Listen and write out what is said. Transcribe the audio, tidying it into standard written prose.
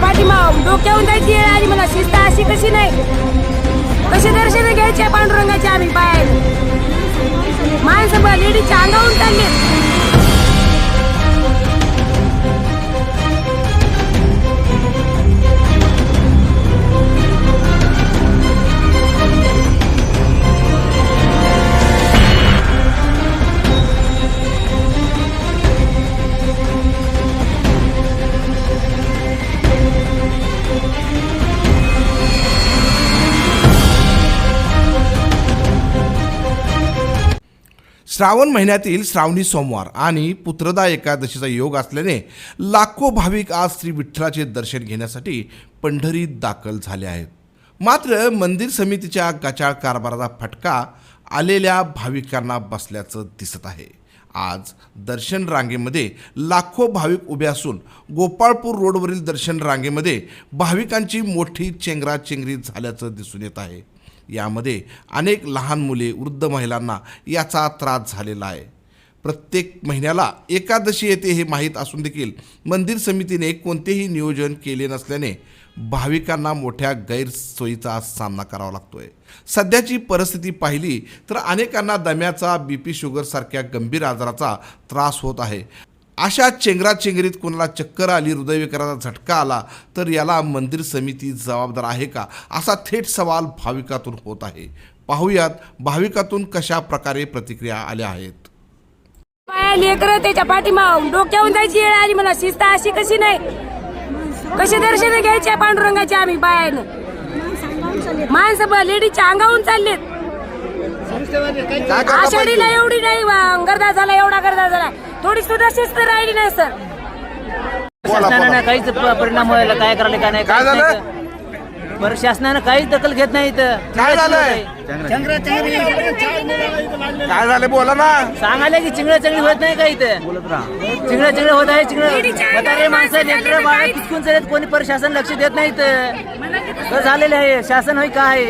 पाठीमाग डोक्यावून जायची वेळ आली मला. शिस्त अशी कशी नाही, कशी दर्शन घ्यायचे पांडुरंगाचे आम्ही पायाने. माणसं लेडीच्या अंगावून चालले. श्रावण महिन्यातील श्रावणी सोमवार आणि पुत्रदा एकादशीचा योग असल्याने लाखो भाविक आज श्री विठ्ठलाचे दर्शन घेण्यासाठी पंढरीत दाखल झाले आहेत. मात्र मंदिर समितीच्या गचाळ कारभाराचा फटका आलेल्या भाविकांना बसल्याचं दिसत आहे. आज दर्शन रांगेमध्ये लाखो भाविक उभे असून गोपाळपूर रोडवरील दर्शन रांगेमध्ये भाविकांची मोठी चेंगराचेंगरी झाल्याचं दिसून येत आहे. यामध्ये अनेक लहान मुले, वृद्ध महिलांना याचा त्रास झालेला आहे. प्रत्येक महिन्याला एकादशी येते हे माहीत असून देखील मंदिर समितीने कोणतेही नियोजन केले नसल्याने भाविकांना मोठ्या गैरसोयीचा सामना करावा लागतोय. सध्याची परिस्थिती पाहिली तर अनेकांना दम्याचा, BP, शुगरसारख्या गंभीर आजाराचा त्रास होत आहे. अशा चेंगराचेंगरीत कोणाला चक्कर आली, हृदयविकाराचा झटका आला तर याला मंदिर समिती जबाबदार आहे का, असा थेट सवाल भाविकातून होत आहे. पाहुयात भाविकातून कशा प्रकारे प्रतिक्रिया आल्या आहेत. लेकर त्याच्या पाठीमाग डोक्यावून जायची वेळ आली मला. शिस्त अशी कशी नाही, कशी दर्शन घ्यायचे पांडुरंगाचे आम्ही पायाने. माणसं लेडीच्या अंगावून चाललेत. आषाढीला एवढी नाही गर्दा झाला, एवढा गर्दा झाला, थोडी सुद्धा शिस्त राहिली नाही सर. शासनानं काहीच परिणाम व्हायला काय करायला काय नाही. काय झालं? बरं, शासनानं काहीच दखल घेत नाही. काय झालंय? काय झालं बोला ना. सांगायला की चिंगड्या चंगडी होत नाही का इथं. चिंगड्या चंगडी होत आहे. चिंगड्या माणसं लेकरं बाळा किचकून चालत, कोणी प्रशासन लक्ष देत नाही. इथं झालेलं आहे. शासन होय काय